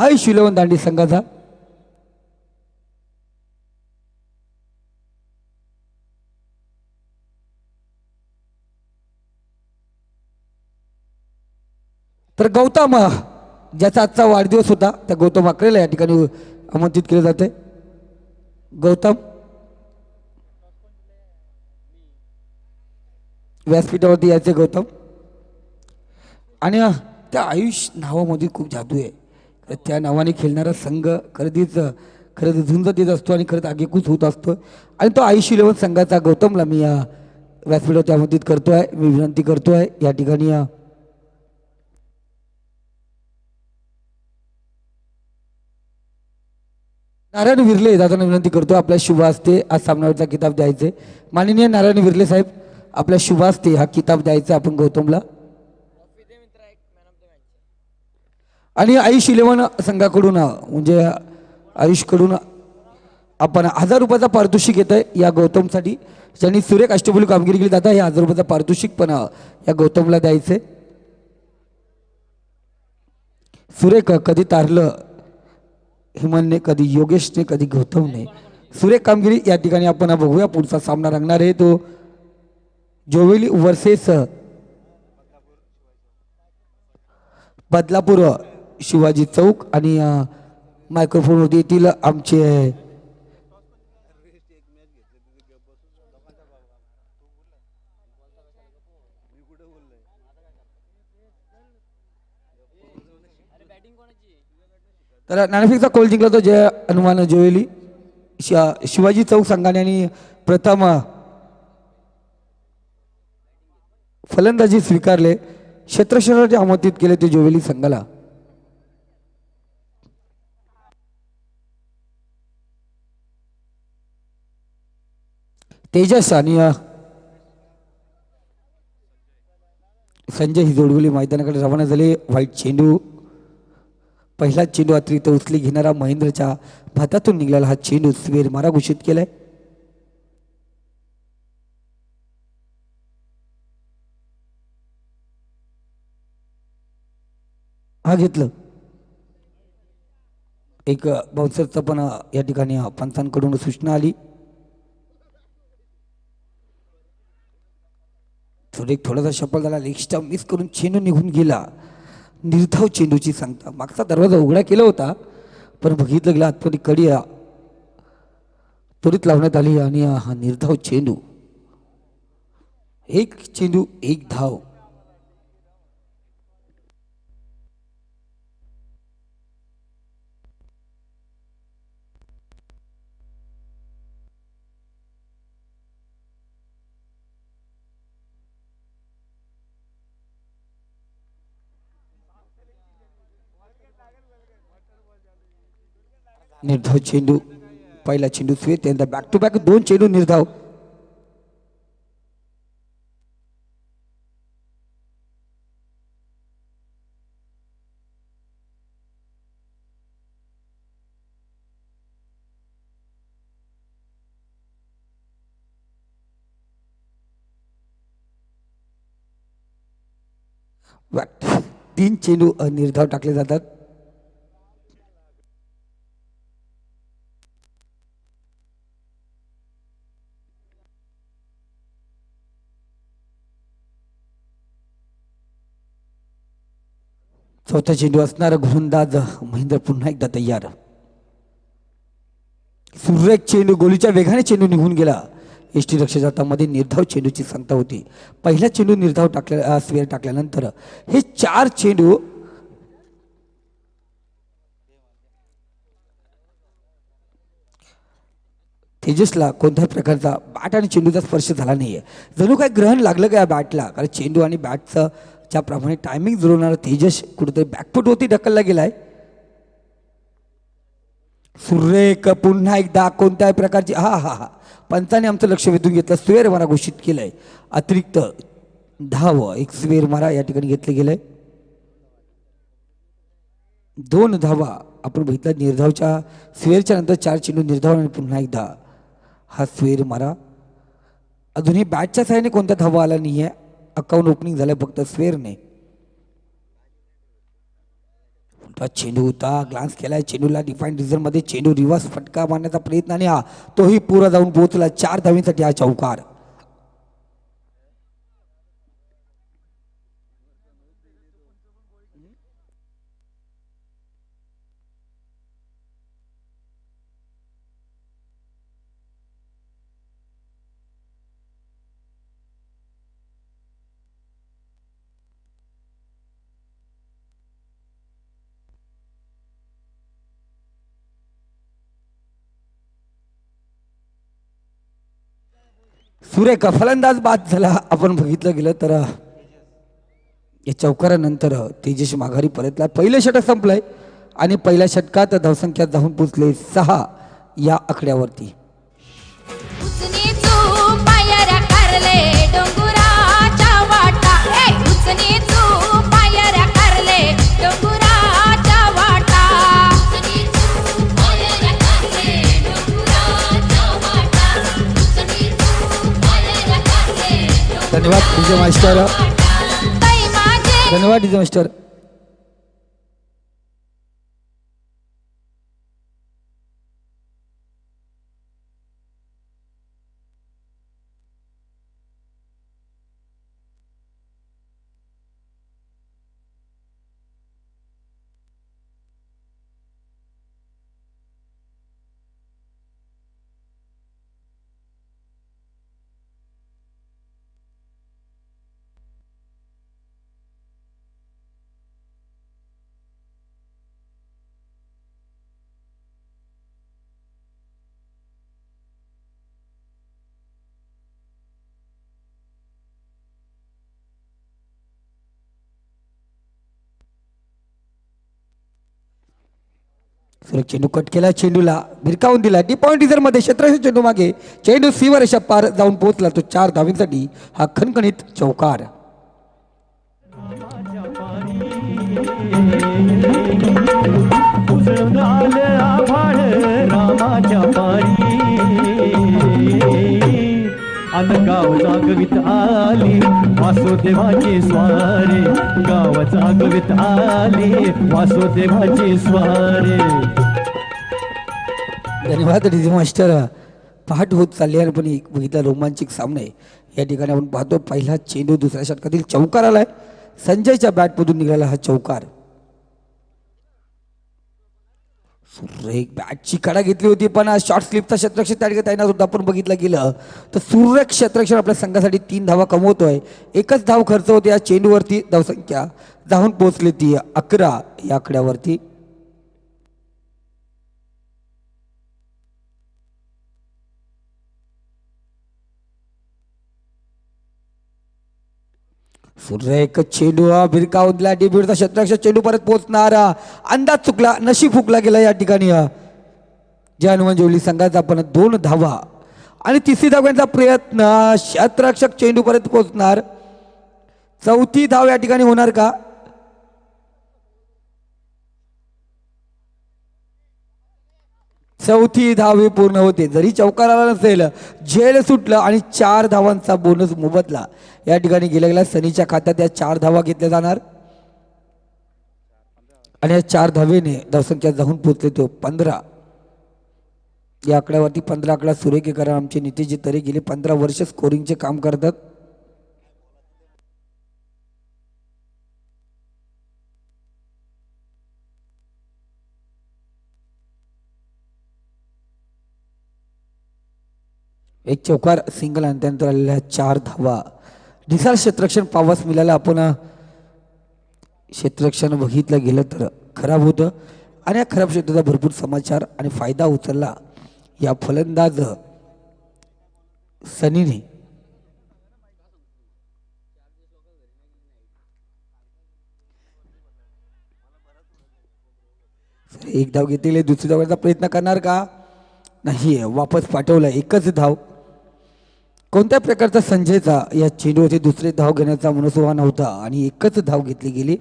Ayush eleven दांडी संघाचा तर गौतम ज्याचा आजचा वाढदिवस होता त्या गौतम अकरेला या ठिकाणी आमंत्रित केले जाते. गौतम व्यासपीठावरती यायचे गौतम. आणि त्या आयुष नावामध्ये खूप जादू आहे. त्या नावाने खेळणारा संघ खरेदी झुंज देत असतो आणि खरंच आगेकूच होत असतो. आणि तो आयुष इलेवन संघाचा गौतमला मी या व्यासपीठावरती आमंत्रित करतोय. मी विनंती करतोय या ठिकाणी नारायण विर्ले दादांना विनंती करतो आपल्या शुभ हस्ते आज सामन्यावरचा किताब द्यायचे. माननीय नारायण विर्ले साहेब आपल्या शुभ हस्ते हा किताब द्यायचा आपण गौतमला. आणि आयुष इलेवन संघाकडून म्हणजे आयुषकडून आपण 1000 रुपयाचा पारितोषिक येत आहे या गौतमसाठी. ज्यांनी सुरेख अष्टबोली कामगिरी केली जाता हे 1000 रुपयाचा पारितोषिक पण या गौतमला द्यायचे. सुरेख कधी तारलं हेमंतने, कधी योगेशने, कधी गौतमने. सुरेख कामगिरी या ठिकाणी आपण बघूया. पुढचा सामना रंगणार आहे तो जोवेली वर्सेस बदलापूर शिवाजी चौक. आणि मायक्रोफोनवरती येथील आमचे तर नाणेफेकचा कोल जिंकला तो जय हनुमान जोवेली शिवाजी चौक संघाने. आणि प्रथम फलंदाजी स्वीकारले, क्षेत्ररक्षणासाठी आमंत्रित केले ते जोवेली संघाला. तेजस आणि संजय ही जोडगोली मैदानाकडे रवाना झाले. व्हाईट चेंडू, पहिला चेंडू अतिरिक्त उचली घेणारा महेंद्रच्या भातातून निघालेला हा चेंडू स्वेर मारा घोषित केलाय. हा घेतलं एक बाउन्सरचं पण या ठिकाणी पंचांकडून सूचना आली. थोडासा शपल झाला, लेग स्टंप मिस करून चेंडू निघून गेला. निर्धाव चेंडूची सांगता. मागचा दरवाजा उघडा केला होता पण बघितलं गेला आतमध्ये कडी त्वरित लावण्यात आली आणि हा निर्धाव चेंडू. एक चेंडू एक धाव. निर्धाव चेंडू, पहिला चेंडू स्वे, त्यानंतर बॅक टू बॅक 2 चेंडू निर्धाव. बॅक 3 चेंडू निर्धाव टाकले जातात. चौथा चेंडू असणार गोलंदाज महेंद्र पुन्हा एकदा तयार. सुरेख चेंडू, गोलीच्या वेगाने चेंडू निघून गेला. एसटी रक्षक हातामध्ये निर्धाव चेंडूची सांगता होती. पहिला चेंडू निर्धाव स्वेर टाकल्यानंतर हे 4 चेंडू तेजसला कोणत्याही प्रकारचा बॅट आणि चेंडूचा स्पर्श झाला नाहीये. जणू काय ग्रहण लागलं का या बॅटला. कारण चेंडू आणि बॅटचं ज्याप्रमाणे टायमिंग जुळवणारा तेजस कुठेतरी बॅकफुटवरती ढकलला गेलाय. सुरेख पुन्हा एकदा कोणत्याही प्रकारची हा पंचाने आमचं लक्ष वेधून घेतलं. स्वेर मारा घोषित केलंय. अतिरिक्त धाव एक स्वेर मारा या ठिकाणी घेतले गेलंय. 2 धावा आपण बघितलं. निर्धावच्या स्वेरच्या नंतर 4 चेंडू निर्धाव आणि पुन्हा एकदा हा स्वेर मारा. अजूनही बॅटच्या साहाय्याने कोणत्या धावा आला नाहीये. अकाउंट ओपनिंग झालं फक्त स्वेरने. चेंडू होता, ग्लान्स केलाय चेंडूला डिफाईन रिझनमध्ये, चेंडू रिव्हर्स फटका मारण्याचा प्रयत्न आणि हा तोही पुरा जाऊन पोहोचला. 4 धावींसाठी हा चौकार. सुरेख फलंदाज बाद झाला. आपण बघितलं गेलं तर या चौकारानंतर तेजस माघारी परतला. पहिलं षटक संपलंय आणि पहिल्या षटकात धावसंख्या जाऊन पोचले 6 या आकड्यावरती. धन्यवाद डीजे मास्टर, धन्यवाद डीजे मास्टर. सुरेख चेंडू कट केला, चेंडूला भिरकावून दिला. डी पॉइंट रिझर्व मध्ये क्षेत्ररक्षण चेंडू मागे, चेंडू सीवर अशा पार जाऊन पोहोचला. तो 4 धावींसाठी हा खणखणीत चौकार. गाव जागवित आली वासुदेवाची स्वारी, गाव जागवित आली वासुदेवाची स्वारी. धन्यवाद डीजे मास्टर. पहाट होत चालली आहे पण बघितला रोमांचिक सामने या ठिकाणी आपण पाहतो. पहिला चेंडू दुसऱ्या षटकातील चौकार आलाय. संजयच्या बॅटमधून निघाला हा चौकार. सुरेख बॅटची कडा घेतली होती पण शॉर्ट स्लिपचा क्षेत्ररक्षक त्या ठिकाणी तैनात होता. आपण बघितलं गेलं तर सुरेख क्षेत्ररक्षण आपल्या संघासाठी 3 धावा कमवतोय. एकच धाव खर्च होते या चेंडूवरती. धावसंख्या जाऊन पोहोचली ती 11 या आकड्यावरती. सुरेख चेंडू भिरकावून दिला. डेब्यूचा क्षेत्ररक्षक चेंडू परत पोहोचणार. अंदाज चुकला, नशीब फुकला गेला या ठिकाणी. ज्या हनुमान जोडली संघाचा आपण 2 धावा आणि तिसरी धाव्यांचा प्रयत्न. क्षेत्ररक्षक चेंडू परत पोहोचणार. चौथी धाव या ठिकाणी होणार का? चौथी धाव पूर्ण होते. जरी चौकार आला नसेल, झेल सुटलं आणि 4 धावांचा बोनस मोबदला या ठिकाणी गेल्या गेल्या सनीच्या खात्यात या 4 धावा घेतल्या जाणार आणि या 4 धावेने धावसंख्या जाऊन पोहोचले तो 15 या आकड्यावरती. 15 आकडा सुरेख आमचे नितेशजी तरे गेले 15 वर्ष स्कोरिंगचे काम करतात. एक चौकार सिंगल आणि त्यानंतर आलेल्या 4 धावा. ढिसाळ क्षेत्ररक्षण पावस मिळाला. आपण क्षेत्ररक्षण बघितलं गेलं तर खराब होतं आणि या खराब क्षेत्राचा भरपूर समाचार आणि फायदा उचलला या फलंदाज सनीने. एक धाव घेतलेली, दुसरी धावाचा प्रयत्न करणार का? नाही, वापस पाठवला. एकच धाव. कोणत्या प्रकारचा संजयचा या चेंडूवरती दुसरे धाव घेण्याचा मनसुवा नव्हता आणि एकच धाव घेतली गेली.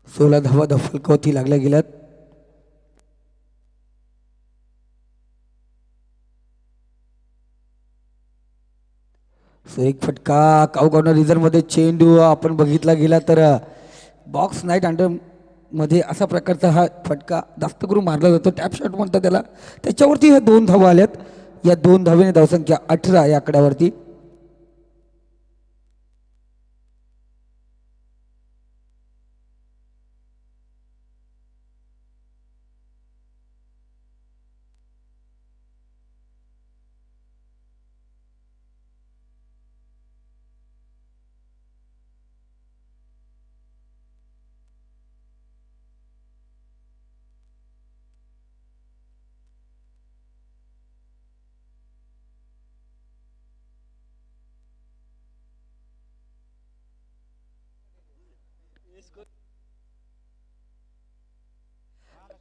16 धावा फलकावती लागल्या गेल्यात. एक फटका काऊ कॉर्नर रिझन मध्ये चेंडू आपण बघितला गेला तर बॉक्स नाईट अंडर मध्ये असा प्रकारचा हा फटका जास्त करून मारला जातो, टॅप शॉट म्हणतात त्याला. त्याच्यावरती ह्या 2 धावा आल्यात. या 2 धावेने धावसंख्या 18 या आकड्यावरती.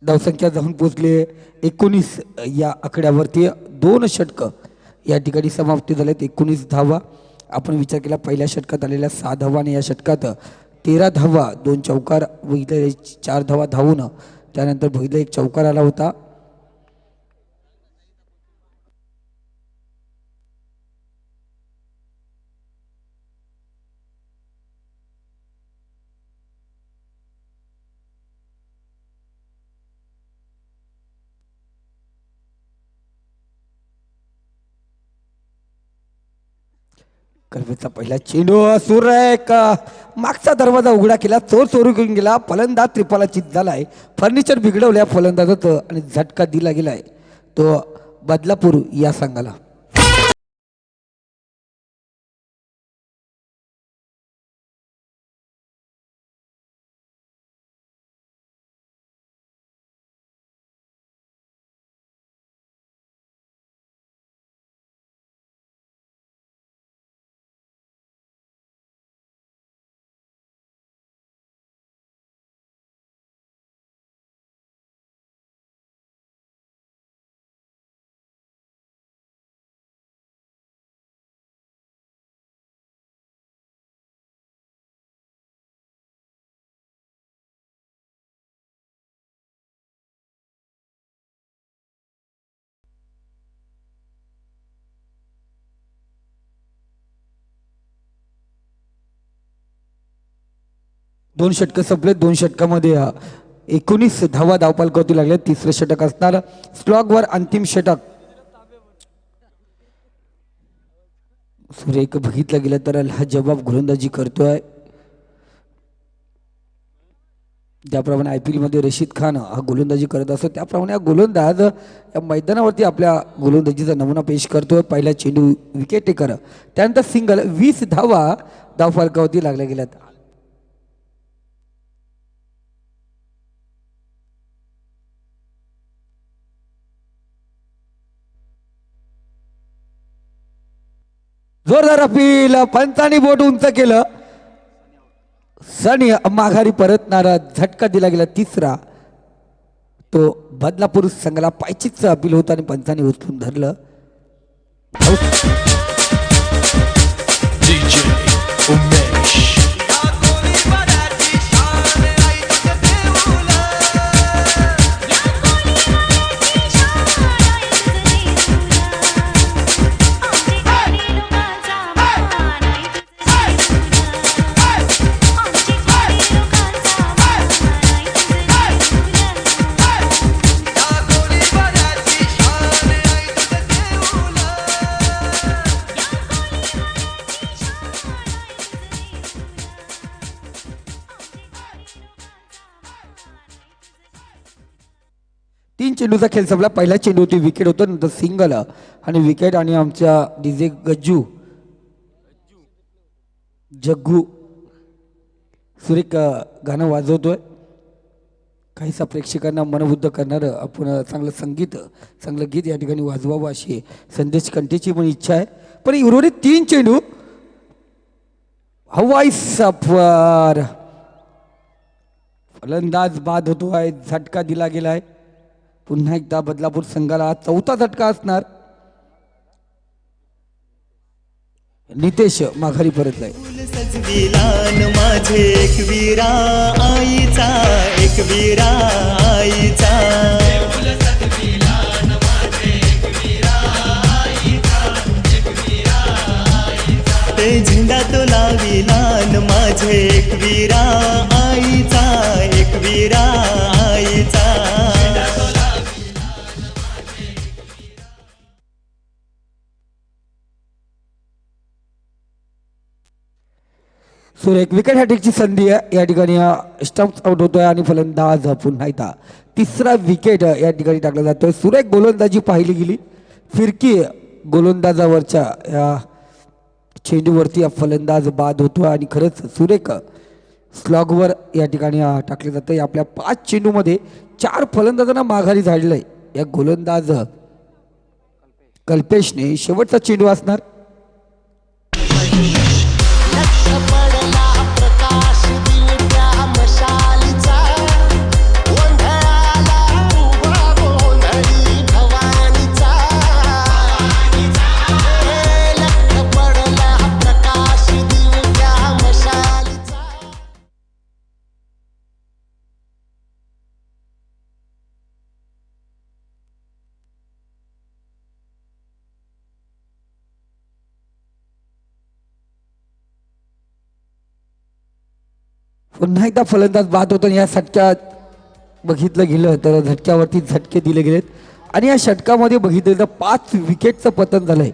धावसंख्या जाऊन पोचले 19 या आकड्यावरती. 2 षटकं या ठिकाणी समाप्ती झालेत. 19 धावा. आपण विचार केला पहिल्या षटकात आलेल्या 6 धावा आणि या षटकात 13 धावा, 2 चौकार बघितले, 4 धावा धावून त्यानंतर बघितलं 1 चौकार आला होता. कर्वेचा पहिला चेंडू सुरेख मागचा दरवाजा उघडा केला, चोर चोरू घेऊन गेला. फलंदाज त्रिपाला चित झालाय. फर्निचर बिघडवल्या फलंदाजाचं आणि झटका दिला गेलाय तो बदलापूर या संघाला. दोन षटकं संपले. 2 षटकामध्ये 19 धावा धावपालकावरती लागले. तिसरं षटक असणार स्लॉगवर अंतिम षटक. सुरेख बघितलं गेलं तर हा जवाब गोलंदाजी करतोय. ज्याप्रमाणे IPL मध्ये रशीद खान हा गोलंदाजी करत असतो त्याप्रमाणे हा गोलंदाज या मैदानावरती आपल्या गोलंदाजीचा नमुना पेश करतोय. पहिला चेंडू विकेट टेकर, त्यानंतर सिंगल. 20 धावा धावफलकावरती लागल्या गेल्यात. जोरदार अपील, पंचांनी बोट उंच केलं. सनी माघारी परतणारा झटका दिला गेला तिसरा. तो बदलापूर संघाला पायचीच अपील होता आणि पंचांनी उचलून धरलं. तीन चेंडूचा खेळ संपला. पहिला चेंडू होती विकेट होतं, नंतर सिंगल आणि विकेट. आणि आमच्या डीजे जग्गू सुरेख गाणं वाजवतोय. काहीसा प्रेक्षकांना मनबुद्ध करणार आपण चांगलं संगीत, चांगलं गीत या ठिकाणी वाजवावं अशी संदेश कंटेची पण इच्छा आहे. पण उर्वरित 3 चेंडू हवाई सफर. फलंदाज बाद होतोय, झटका दिला गेलाय. पुन्हा एकदा बदलापूर संघाला चौथा झटका असणार. नितेश माघारी परतलाय. माझे एकवीरा आईचा, एकवीरा आईचा. ते झेंडा तो लाविलान माझे माझे एकवीरा आईचा एकवीरा आईचा सुरेख विकेट हॅट्रिकची संधी आहे या ठिकाणी स्टंप्स आउट होतोय आणि फलंदाज पुन्हा एकदा तिसरा विकेट या ठिकाणी टाकला जातोय. सुरेख गोलंदाजी पाहिली गेली, फिरकी गोलंदाजावरच्या या चेंडूवरती फलंदाज बाद होतो आणि खरंच सुरेख स्लॉगवर या ठिकाणी टाकले जाते. आपल्या 5 चेंडूमध्ये 4 फलंदाजांना माघारी झालेलं आहे. या गोलंदाज कल्पेशने शेवटचा चेंडू असणार. पुन्हा एकदा फलंदाज बाद होतो. या षटक्यात बघितलं गेलं तर झटक्यावरती झटके दिले गेलेत आणि या षटकामध्ये बघितलं तर 5 विकेटचं पतन झालंय.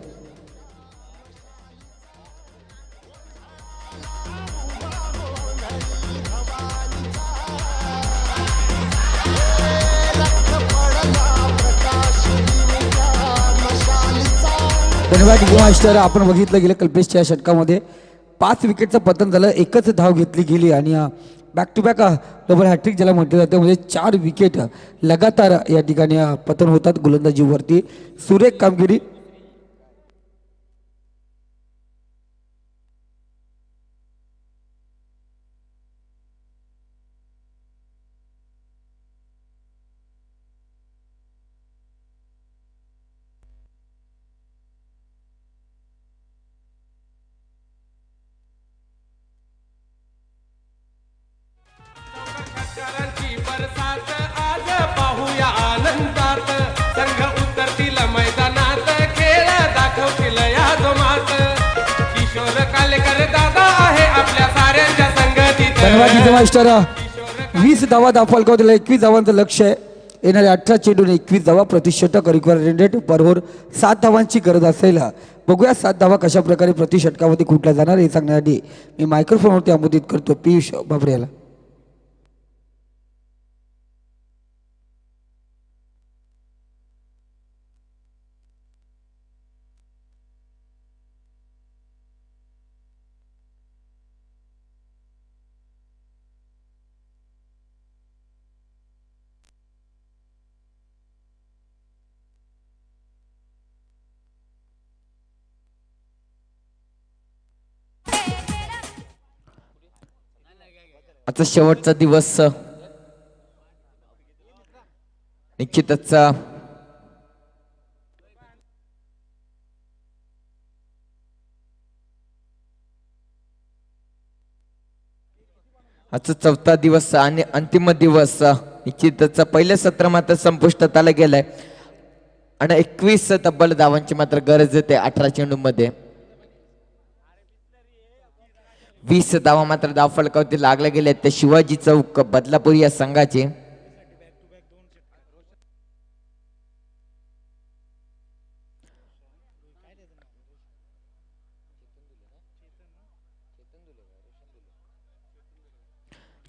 धन्यवाद मास्टर. आपण बघितलं गेलं कल्पेशच्या षटकामध्ये 5 विकेटचं पतन झालं, एकच धाव घेतली गेली आणि back to back double hat trick ज्याला म्हटलं जातं म्हणजे 4 विकेट लगातार या ठिकाणी पतन होतात गोलंदाजीवरती. सुरेख कामगिरी. आज पाहूया आनंदात संघ उतरतील मैदानात खेळ दाखवतील या जोमात किशोर कालेकर दादा आहे आपल्या साऱ्यांच्या संगतीत. धन्यवाद मास्टर. 20 धावा दाफलकावतील 21 धावांचं लक्ष आहे. येणाऱ्या 18 चेंडूने 21 धावा प्रतिषटक रिक्वायर्ड रेट पर ओव्हर 7 धावांची गरज असेल. बघूया 7 धावा कशा प्रकारे प्रतिषटकामध्ये कुठल्या जाणार हे सांगण्यासाठी मी मायक्रोफोनवरती आमंत्रित करतो पियुष बाबरे याला. आजचा शेवटचा दिवस निश्चितच आजचा 4था दिवस आणि अंतिम दिवस निश्चितच पहिलं सत्र मात्र संपुष्टात आलं गेलंय आणि 21 तब्बल धावांची मात्र गरज येते 18 चेंडूमध्ये. 20 धावा मात्र धाव फलकावरती लागले गेले. ते शिवाजी चौक बदलापूर या संघाचे.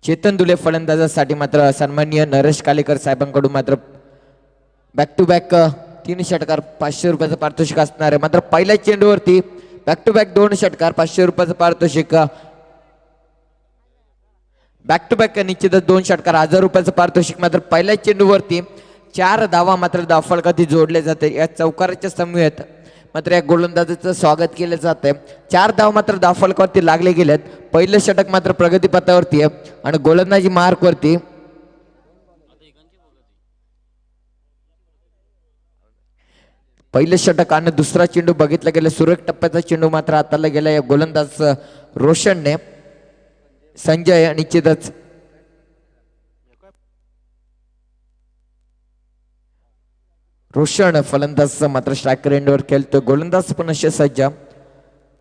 चेतन दुले फलंदाजासाठी मात्र सन्माननीय नरेश कालेकर साहेबांकडून मात्र बॅक टू बॅक 3 षटकार 500 रुपयाचं पारितोषिक असणार आहे. मात्र पहिल्या चेंडूवरती बॅक टू बॅक 2 षटकार 500 रुपयाचं पारितोषिक. बॅक टू बॅक निश्चितच 2 षटकार 1000 रुपयाचं पारितोषिक. मात्र पहिल्या चेंडूवरती 4 धावा मात्र धावफलकावरती जोडले जाते. या चौकाराच्या समूहात मात्र या गोलंदाजाचं स्वागत केलं जातंय. 4 धाव मात्र धावफलकावरती लागले गेलेत. पहिलं षटक मात्र प्रगतीपथावरती आहे आणि गोलंदाजी मार्कवरती पहिलं षटक आणि दुसरा चेंडू बघितला गेला. सुरेख टप्प्याचा चेंडू मात्र हाताला गेला या गोलंदाज रोशनने. संजय निश्चितच रोशन फलंदाज मात्र स्ट्रायकर एंडवर खेळतोय. गोलंदाज पण असे सज्ज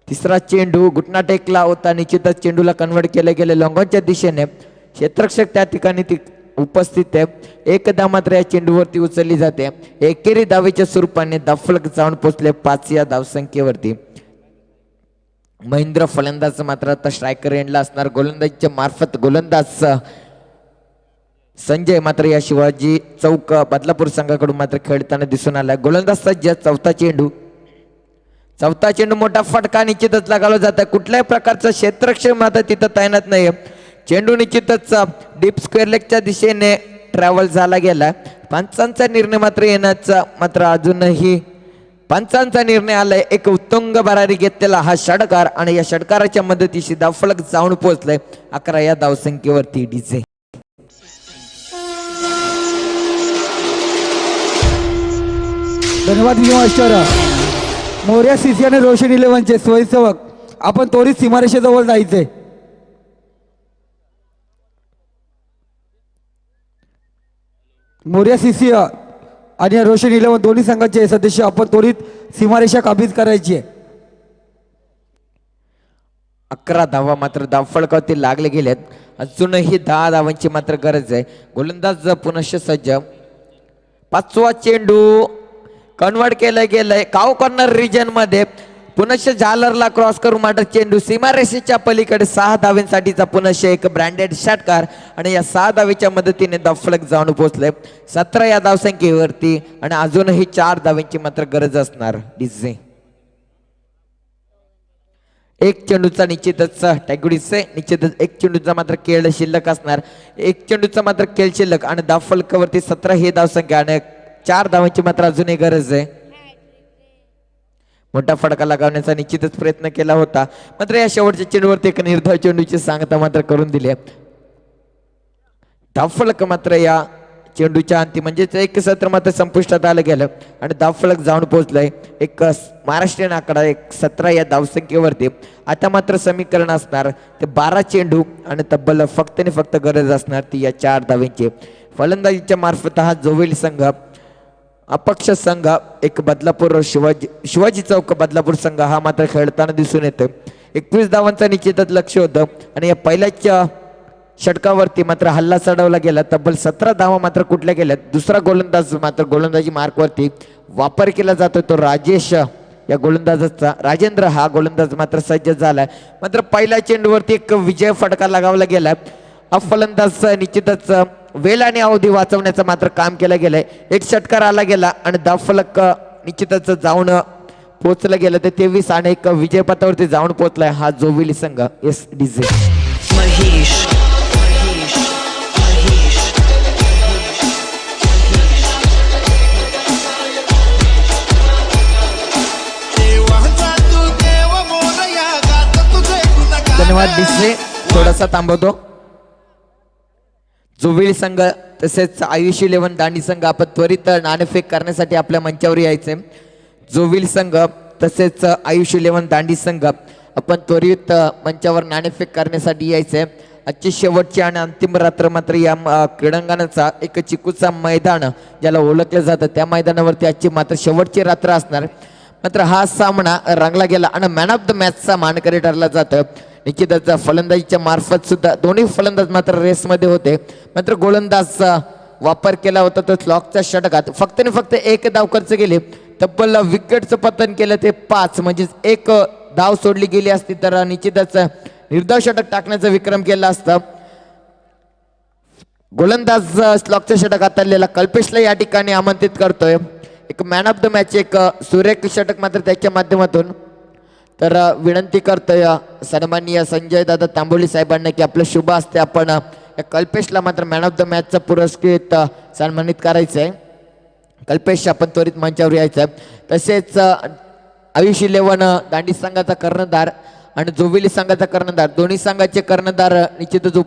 तिसरा चेंडू घुटना टेकला होता, निश्चितच चेंडूला कन्वर्ट केलं गेलं लॉंगॉनच्या दिशेने. क्षेत्ररक्षक त्या ठिकाणी उपस्थित आहे. एकदा मात्र या चेंडूवरती उचलली जाते. एकेरी धावेच्या स्वरूपाने धावफलक जाऊन पोहोचले 5 या धावसंख्येवरती. महेंद्र फलंदाज मात्र आता स्ट्रायकर एंडला असणार. गोलंदाजीच्या मार्फत गोलंदाज संजय मात्र या शिवाजी चौक बदलापूर संघाकडून मात्र खेळताना दिसून आला. गोलंदाज सज्ज. चौथा चेंडू मोठा फटका निश्चितच लगावला जात. कुठल्याही प्रकारचं क्षेत्ररक्षक मात्र तिथं तैनात नाही. चेंडू निश्चितच डीप स्क्वेअर लेगच्या दिशेने ट्रॅव्हल झाला गेला. पंचांचा निर्णय मात्र येण्याचा मात्र अजूनही पंचांचा निर्णय आलाय. एक उत्तुंग भरारी घेतलेला हा षटकार आणि या षटकाराच्या मदतीशी धावफलक जाऊन पोहोचलाय 11 या धावसंख्येवरती. डीजे धन्यवाद मास्टर. मोर्या सीसी आणि रोशन 11चे स्वयंसेवक आपण त्वरित सीमारेषेजवळ जायचंय. मोर्या सीसी आणि रोशन 11 दोन्ही संघाचे सदस्य आपण त्वरित सीमारेषा काबीज करायची आहे. 11 धावा मात्र धावफलकावरती लागले गेलेत. अजूनही 10 धावांची मात्र गरज आहे. गोलंदाज पुनश्च सज्ज. 5वा चेंडू कन्वर्ट केलं गेलंय काव कॉर्नर रिजन मध्ये. पुनश्च झालरला क्रॉस करून मात्र चेंडू सीमारेषेच्या पलीकडे 6 धावांसाठीचा पुनश्च एक ब्रँडेड षटकार आणि या 6 धावेच्या मदतीने धावफलक जाऊन पोहोचले 17 या धावसंख्येवरती आणि अजूनही 4 धावांची मात्र गरज असणार. डीजे एक चेंडूचा निश्चितच टॅगुडीचे निश्चितच एक चेंडूचा मात्र खेळ शिल्लक असणार. एक चेंडूचा मात्र खेळ शिल्लक आणि धावफलकावरती 17 ही धावसंख्या आणि 4 धावांची मात्र अजूनही गरज आहे. मोठा फटका लगावण्याचा निश्चितच प्रयत्न केला होता मात्र या शेवटच्या चेंडूवरती एक निर्धाव चेंडूची सांगता मात्र करून दिली. धावफलक मात्र या चेंडूच्या अंती म्हणजेच एक सत्र मात्र संपुष्टात आलं गेलं आणि धावफलक जाऊन पोहोचलंय एक महाराष्ट्रीयन आकडा 17 या धावसंख्येवरती. आता मात्र समीकरण असणार ते 12 चेंडू आणि तब्बल फक्त आणि फक्त गरज असणार ती या 4 धावांची. फलंदाजीच्या मार्फत हा जोवेल संघ अपक्ष संघ एक बदलापूर शिवाजी चौक बदलापूर संघ हा मात्र खेळताना दिसून येतो. 21 धावांचा निश्चितच लक्ष होतं आणि या पहिल्याच्या षटकावरती मात्र हल्ला चढवला गेला. तब्बल 17 धावा मात्र कुठल्या गेल्यात. दुसरा गोलंदाज मात्र गोलंदाजी मार्कवरती वापर केला जातो तो राजेश या गोलंदाजाचा. राजेंद्र हा गोलंदाज मात्र सज्ज झालाय. मात्र पहिल्या चेंडूवरती एक विजय फटका लगावला गेलाय. हा फलंदाज निश्चितच वेळ आणि अवधी वाचवण्याचं मात्र काम केलं गेलंय. एक षटकार आला गेला आणि धावफलक निश्चितच जाऊन पोहोचलं गेलं ते 23 आणि एक विजयपथावरती जाऊन पोहोचलाय हा जोविली संघ. एस डीजे महेश धन्यवाद. डीजे थोडासा थांबवतो. जोविली संघ तसेच आयुष 11 दांडी संघ आपण त्वरित नाणेफेक करण्यासाठी आपल्या मंचावर यायचे. जोविली संघ तसेच आयुष 11 दांडी संघ आपण त्वरित मंचावर नाणेफेक करण्यासाठी यायचे. आजची शेवटची आणि अंतिम रात्र मात्र या क्रीडांगणाचा एक चिकूचा मैदान ज्याला ओळखलं जातं त्या मैदानावरती आजची मात्र शेवटची रात्र असणार. मात्र हा सामना रंगला गेला आणि मॅन ऑफ द मॅचचा मानकरी ठरला जातं. निश्चितच फलंदाजीच्या मार्फत सुद्धा दोन्ही फलंदाज मात्र रेसमध्ये होते. मात्र गोलंदाज वापर केला होता तो स्लॉकच्या षटकात फक्त आणि फक्त एक धाव खर्च केली. तब्बल विकेटचं पतन केलं ते 5 म्हणजेच एक धाव सोडली गेली असती तर निश्चितच निर्धाव षटक टाकण्याचा विक्रम केला असता. गोलंदाज स्लॉकच्या षटक हाताळलेला कल्पेशला या ठिकाणी आमंत्रित करतोय. एक मॅन ऑफ द मॅच एक सुरेख षटक मात्र त्याच्या माध्यमातून तर विनंती करतोय सन्माननीय संजय दादा तांबोली साहेबांना की आपलं शुभ असते आपण कल्पेशला मात्र मॅन ऑफ द मॅचचा पुरस्कृत सन्मानित करायचं आहे. कल्पेश आपण त्वरित मंचावर यायचं आहे. तसेच आयुष 11 दांडी संघाचा कर्णधार आणि जोविली संघाचा कर्णधार दोन्ही संघाचे कर्णधार निश्चितच